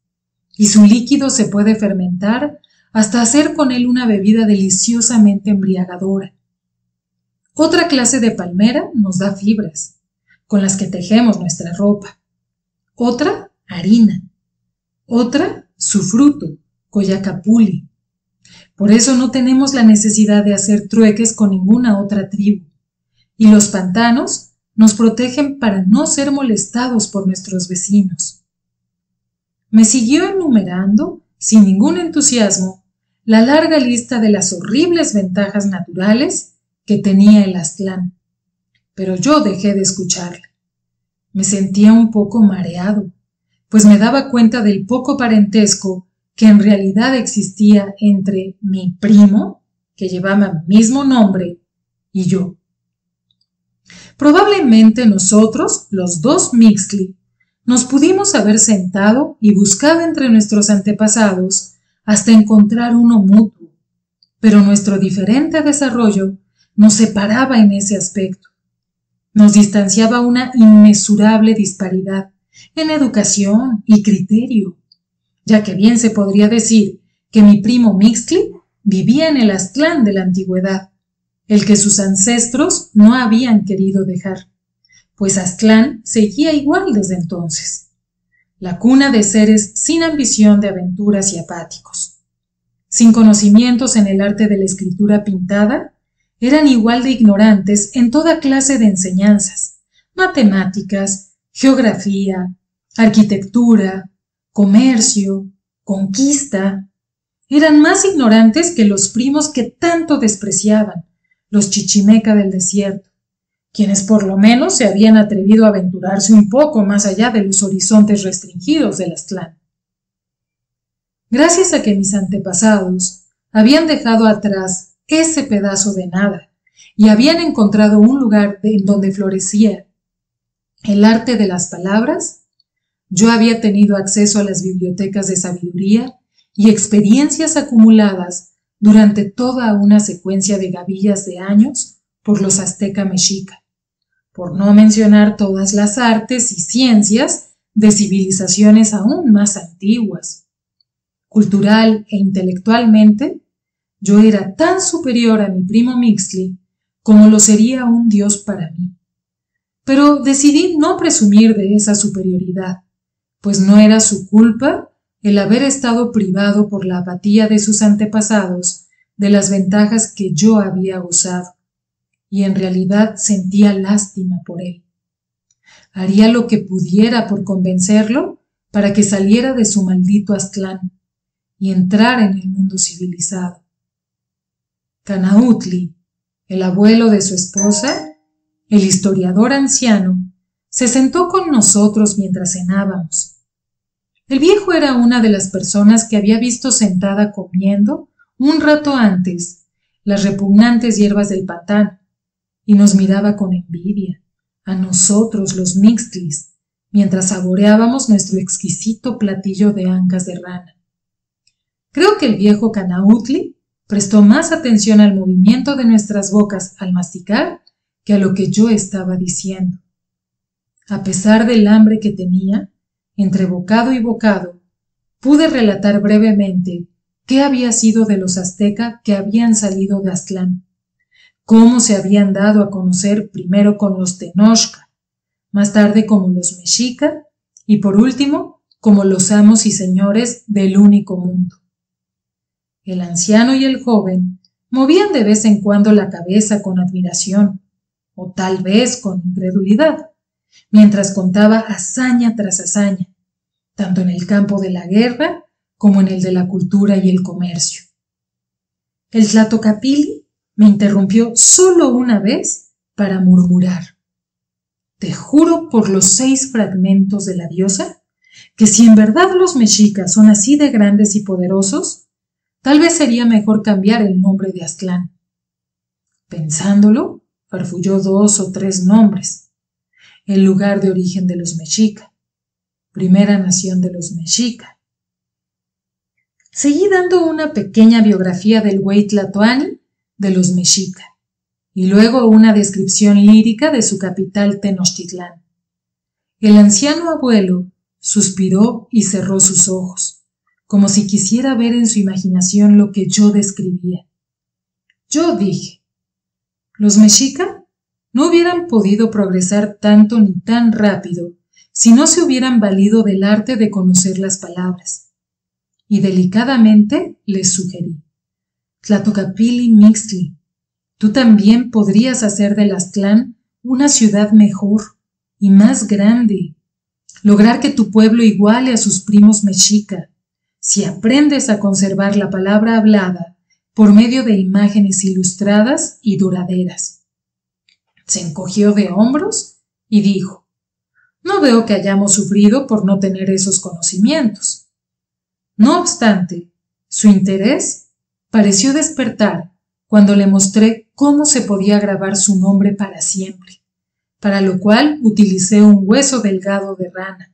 A: y su líquido se puede fermentar hasta hacer con él una bebida deliciosamente embriagadora. Otra clase de palmera nos da fibras, con las que tejemos nuestra ropa. Otra, harina. Otra, su fruto, coyacapuli. Por eso no tenemos la necesidad de hacer trueques con ninguna otra tribu, y los pantanos nos protegen para no ser molestados por nuestros vecinos. Me siguió enumerando, sin ningún entusiasmo, la larga lista de las horribles ventajas naturales que tenía el Aztlán, pero yo dejé de escucharle. Me sentía un poco mareado, pues me daba cuenta del poco parentesco que en realidad existía entre mi primo, que llevaba mi mismo nombre, y yo. Probablemente nosotros, los dos Mixtli, nos pudimos haber sentado y buscado entre nuestros antepasados hasta encontrar uno mutuo, pero nuestro diferente desarrollo nos separaba en ese aspecto. Nos distanciaba una inmesurable disparidad en educación y criterio, ya que bien se podría decir que mi primo Mixtli vivía en el Aztlán de la antigüedad, el que sus ancestros no habían querido dejar, pues Aztlán seguía igual desde entonces, la cuna de seres sin ambición de aventuras y apáticos. sin conocimientos en el arte de la escritura pintada, eran igual de ignorantes en toda clase de enseñanzas, matemáticas, geografía, arquitectura, comercio, conquista. Eran más ignorantes que los primos que tanto despreciaban, los chichimeca del desierto, quienes por lo menos se habían atrevido a aventurarse un poco más allá de los horizontes restringidos del Aztlán. Gracias a que mis antepasados habían dejado atrás ese pedazo de nada y habían encontrado un lugar en donde florecía el arte de las palabras, yo había tenido acceso a las bibliotecas de sabiduría y experiencias acumuladas durante toda una secuencia de gavillas de años por los azteca mexica, por no mencionar todas las artes y ciencias de civilizaciones aún más antiguas. Cultural e intelectualmente, yo era tan superior a mi primo Mixtli como lo sería un dios para mí. Pero decidí no presumir de esa superioridad, pues no era su culpa el haber estado privado por la apatía de sus antepasados de las ventajas que yo había gozado, y en realidad sentía lástima por él. Haría lo que pudiera por convencerlo para que saliera de su maldito Aztlán y entrara en el mundo civilizado. Canautli, el abuelo de su esposa, el historiador anciano, se sentó con nosotros mientras cenábamos. El viejo era una de las personas que había visto sentada comiendo un rato antes las repugnantes hierbas del pantano y nos miraba con envidia, a nosotros los mixtlis, mientras saboreábamos nuestro exquisito platillo de ancas de rana. Creo que el viejo Canautli prestó más atención al movimiento de nuestras bocas al masticar que a lo que yo estaba diciendo. A pesar del hambre que tenía, entre bocado y bocado, pude relatar brevemente qué había sido de los azteca que habían salido de Aztlán, cómo se habían dado a conocer primero con los Tenochca, más tarde como los mexica y por último como los amos y señores del único mundo. El anciano y el joven movían de vez en cuando la cabeza con admiración, o tal vez con incredulidad, mientras contaba hazaña tras hazaña, tanto en el campo de la guerra como en el de la cultura y el comercio. El Tlatocapili me interrumpió solo una vez para murmurar: «Te juro por los 6 fragmentos de la diosa que si en verdad los mexicas son así de grandes y poderosos, tal vez sería mejor cambiar el nombre de Aztlán». Pensándolo, farfulló 2 o 3 nombres: el lugar de origen de los mexica, primera nación de los mexica. Seguí dando una pequeña biografía del güey tlatoani de los mexica, y luego una descripción lírica de su capital Tenochtitlán. El anciano abuelo suspiró y cerró sus ojos, como si quisiera ver en su imaginación lo que yo describía. Yo dije: los mexica no hubieran podido progresar tanto ni tan rápido si no se hubieran valido del arte de conocer las palabras. Y delicadamente les sugerí: Tlatocapili Mixtli, tú también podrías hacer del Aztlán una ciudad mejor y más grande, lograr que tu pueblo iguale a sus primos mexica, si aprendes a conservar la palabra hablada por medio de imágenes ilustradas y duraderas. Se encogió de hombros y dijo: no veo que hayamos sufrido por no tener esos conocimientos. No obstante, su interés pareció despertar cuando le mostré cómo se podía grabar su nombre para siempre, para lo cual utilicé un hueso delgado de rana,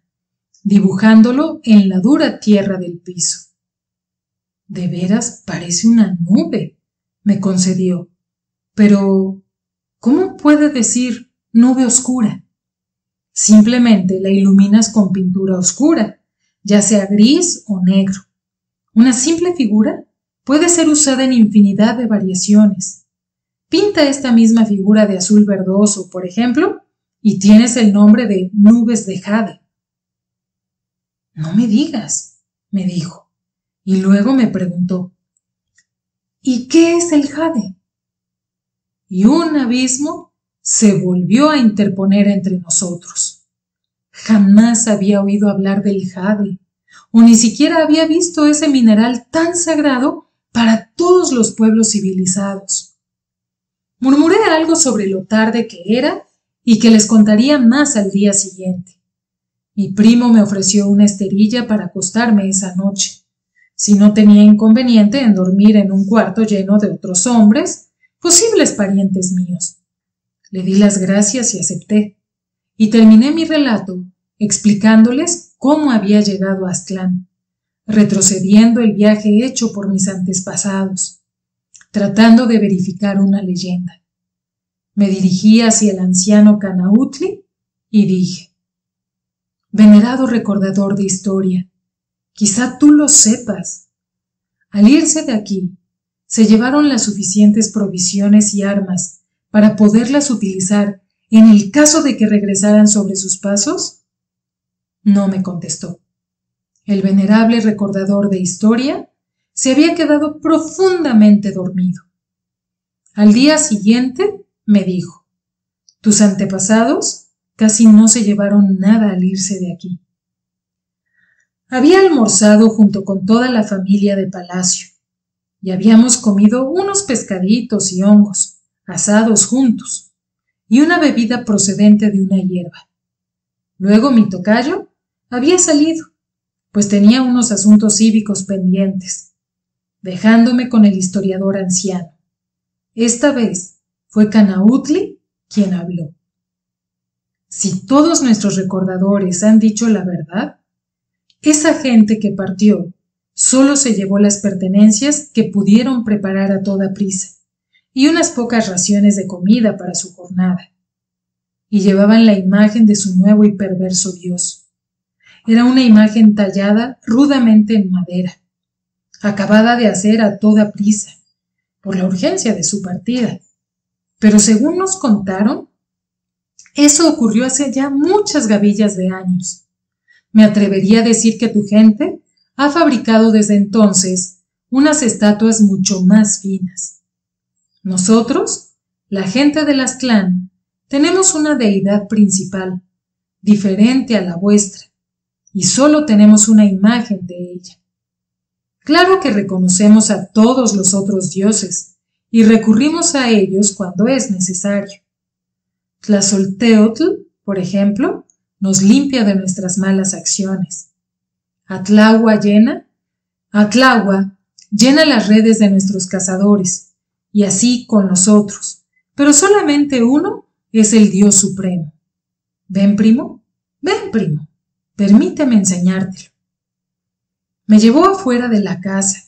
A: dibujándolo en la dura tierra del piso. De veras parece una nube, me concedió, pero ¿cómo puede decir nube oscura? Simplemente la iluminas con pintura oscura, ya sea gris o negro. Una simple figura puede ser usada en infinidad de variaciones. Pinta esta misma figura de azul verdoso, por ejemplo, y tienes el nombre de nubes de jade. No me digas, me dijo, y luego me preguntó: ¿Y qué es el jade? Y un abismo se volvió a interponer entre nosotros. Jamás había oído hablar del jade, o ni siquiera había visto ese mineral tan sagrado para todos los pueblos civilizados. Murmuré algo sobre lo tarde que era y que les contaría más al día siguiente. Mi primo me ofreció una esterilla para acostarme esa noche, si no tenía inconveniente en dormir en un cuarto lleno de otros hombres, posibles parientes míos. Le di las gracias y acepté, y terminé mi relato explicándoles cómo había llegado a Aztlán, retrocediendo el viaje hecho por mis antepasados, tratando de verificar una leyenda. Me dirigí hacia el anciano Canautli y dije: venerado recordador de historia, quizá tú lo sepas. Al irse de aquí, se llevaron las suficientes provisiones y armas para poderlas utilizar en el caso de que regresaran sobre sus pasos. No me contestó. El venerable recordador de historia se había quedado profundamente dormido. Al día siguiente me dijo: tus antepasados casi no se llevaron nada al irse de aquí. Había almorzado junto con toda la familia de palacio y habíamos comido unos pescaditos y hongos asados juntos y una bebida procedente de una hierba. Luego mi tocayo había salido, pues tenía unos asuntos cívicos pendientes, dejándome con el historiador anciano. Esta vez fue Canautli quien habló. Si todos nuestros recordadores han dicho la verdad, esa gente que partió solo se llevó las pertenencias que pudieron preparar a toda prisa y unas pocas raciones de comida para su jornada. Y llevaban la imagen de su nuevo y perverso dios. Era una imagen tallada rudamente en madera, acabada de hacer a toda prisa, por la urgencia de su partida. Pero según nos contaron, eso ocurrió hace ya muchas gavillas de años. Me atrevería a decir que tu gente ha fabricado desde entonces unas estatuas mucho más finas. Nosotros, la gente del Aztlán, tenemos una deidad principal, diferente a la vuestra, y solo tenemos una imagen de ella. Claro que reconocemos a todos los otros dioses y recurrimos a ellos cuando es necesario. Tlazolteotl, por ejemplo, nos limpia de nuestras malas acciones. Atlahua llena las redes de nuestros cazadores, y así con los otros, pero solamente uno es el Dios supremo. ¿Ven, primo? Ven, primo. Permíteme enseñártelo. Me llevó afuera de la casa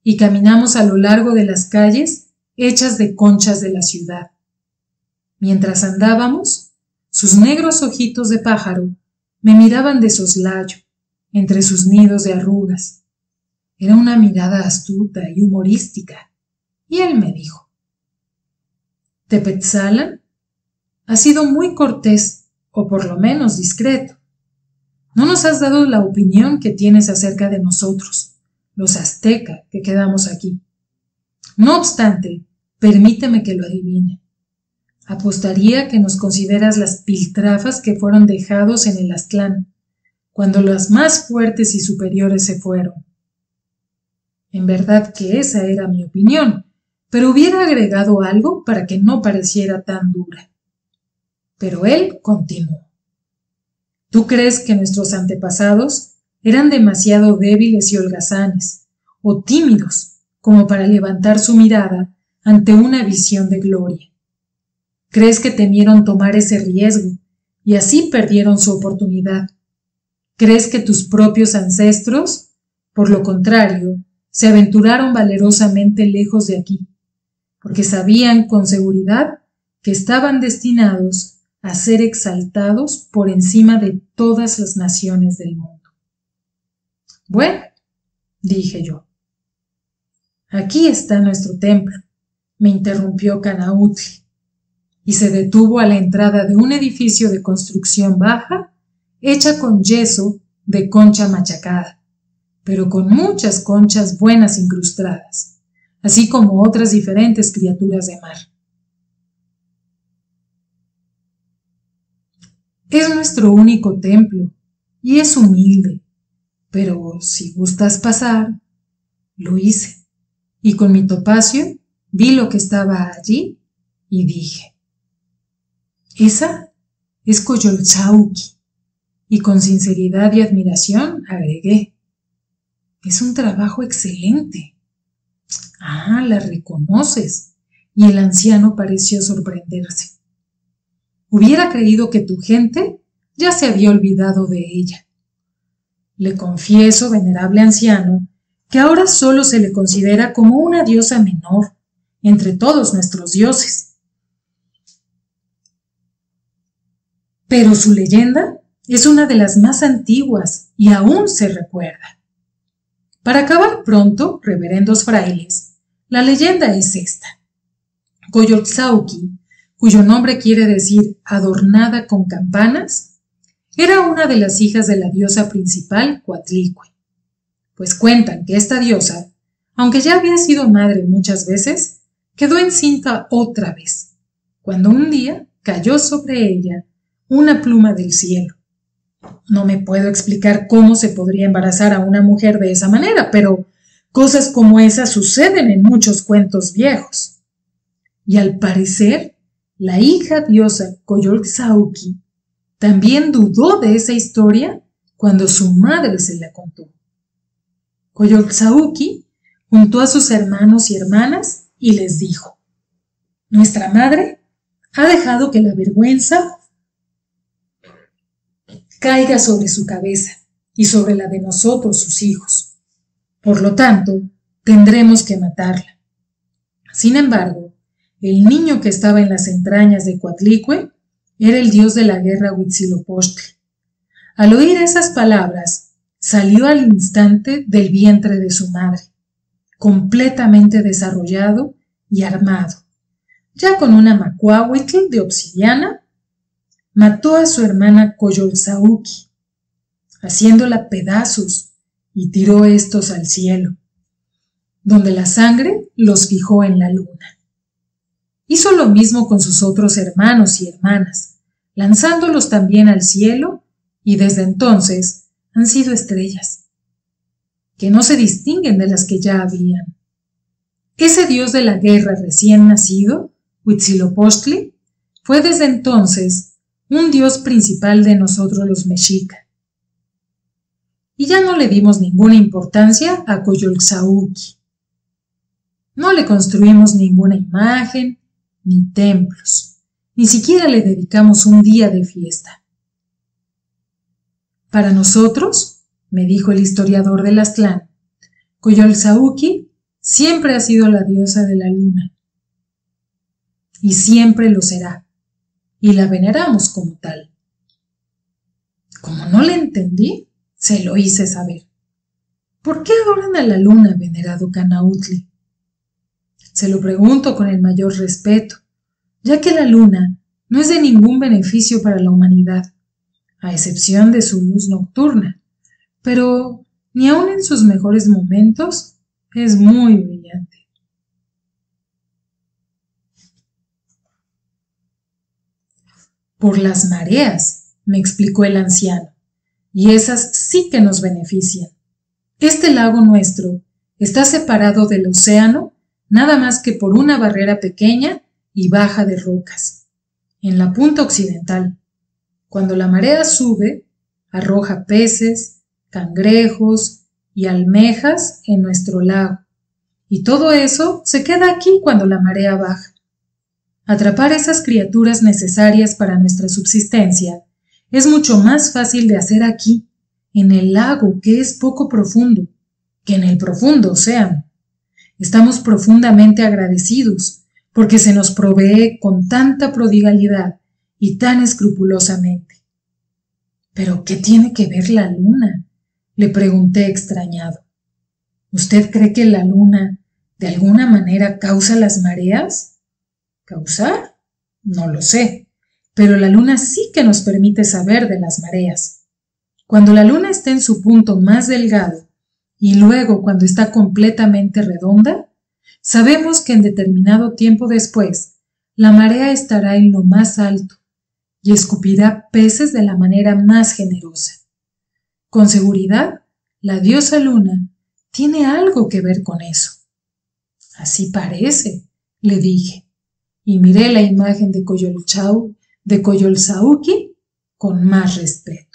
A: y caminamos a lo largo de las calles hechas de conchas de la ciudad. Mientras andábamos, sus negros ojitos de pájaro me miraban de soslayo, entre sus nidos de arrugas. Era una mirada astuta y humorística, y él me dijo: Tepetzalan ha sido muy cortés, o por lo menos discreto. No nos has dado la opinión que tienes acerca de nosotros, los azteca que quedamos aquí. No obstante, permíteme que lo adivine. Apostaría que nos consideras las piltrafas que fueron dejados en el Aztlán, cuando las más fuertes y superiores se fueron. En verdad que esa era mi opinión, pero hubiera agregado algo para que no pareciera tan dura. Pero él continuó. ¿Tú crees que nuestros antepasados eran demasiado débiles y holgazanes, o tímidos, como para levantar su mirada ante una visión de gloria? ¿Crees que temieron tomar ese riesgo y así perdieron su oportunidad? ¿Crees que tus propios ancestros, por lo contrario, se aventuraron valerosamente lejos de aquí, porque sabían con seguridad que estaban destinados a ser exaltados por encima de todas las naciones del mundo? Bueno, dije yo. Aquí está nuestro templo, me interrumpió Canautli, y se detuvo a la entrada de un edificio de construcción baja, hecha con yeso de concha machacada, pero con muchas conchas buenas incrustadas, así como otras diferentes criaturas de mar. Es nuestro único templo y es humilde, pero si gustas pasar, lo hice. Y con mi topacio vi lo que estaba allí y dije, esa es Coyolxauhqui. Y con sinceridad y admiración agregué, es un trabajo excelente. Ah, la reconoces. Y el anciano pareció sorprenderse. Hubiera creído que tu gente ya se había olvidado de ella. Le confieso, venerable anciano, que ahora solo se le considera como una diosa menor entre todos nuestros dioses. Pero su leyenda es una de las más antiguas y aún se recuerda. Para acabar pronto, reverendos frailes, la leyenda es esta. Coyolxauhqui, cuyo nombre quiere decir adornada con campanas, era una de las hijas de la diosa principal Coatlicue, pues cuentan que esta diosa, aunque ya había sido madre muchas veces, quedó encinta otra vez, cuando un día cayó sobre ella una pluma del cielo. No me puedo explicar cómo se podría embarazar a una mujer de esa manera, pero cosas como esas suceden en muchos cuentos viejos. Y al parecer, la hija diosa Coyolxauhqui también dudó de esa historia cuando su madre se la contó. Coyolxauhqui juntó a sus hermanos y hermanas y les dijo, nuestra madre ha dejado que la vergüenza caiga sobre su cabeza y sobre la de nosotros, sus hijos. Por lo tanto, tendremos que matarla. Sin embargo, el niño que estaba en las entrañas de Coatlicue era el dios de la guerra Huitzilopochtli. Al oír esas palabras, salió al instante del vientre de su madre, completamente desarrollado y armado. Ya con una macuahuitl de obsidiana, mató a su hermana Coyolxauhqui, haciéndola pedazos, y tiró estos al cielo, donde la sangre los fijó en la luna. Hizo lo mismo con sus otros hermanos y hermanas, lanzándolos también al cielo, y desde entonces han sido estrellas, que no se distinguen de las que ya habían. Ese dios de la guerra recién nacido, Huitzilopochtli, fue desde entonces un dios principal de nosotros los mexica. Y ya no le dimos ninguna importancia a Coyolxauhqui. No le construimos ninguna imagen, ni templos, ni siquiera le dedicamos un día de fiesta. Para nosotros, me dijo el historiador del Aztlán, Coyolxauhqui siempre ha sido la diosa de la luna, y siempre lo será, y la veneramos como tal. Como no le entendí, se lo hice saber. ¿Por qué adoran a la luna, venerado Canautli? Se lo pregunto con el mayor respeto, ya que la luna no es de ningún beneficio para la humanidad, a excepción de su luz nocturna, pero ni aun en sus mejores momentos es muy brillante. Por las mareas, me explicó el anciano, y esas sí que nos benefician. Este lago nuestro está separado del océano nada más que por una barrera pequeña y baja de rocas, en la punta occidental. Cuando la marea sube, arroja peces, cangrejos y almejas en nuestro lago, y todo eso se queda aquí cuando la marea baja. Atrapar esas criaturas necesarias para nuestra subsistencia es mucho más fácil de hacer aquí, en el lago que es poco profundo, que en el profundo océano. Estamos profundamente agradecidos porque se nos provee con tanta prodigalidad y tan escrupulosamente. ¿Pero qué tiene que ver la luna?, le pregunté extrañado. ¿Usted cree que la luna de alguna manera causa las mareas? ¿Causar? No lo sé, pero la luna sí que nos permite saber de las mareas. Cuando la luna está en su punto más delgado y luego cuando está completamente redonda, Sabemos que en determinado tiempo después, la marea estará en lo más alto y escupirá peces de la manera más generosa. Con seguridad, la diosa Luna tiene algo que ver con eso. Así parece, le dije, y miré la imagen de Coyolxauhqui con más respeto.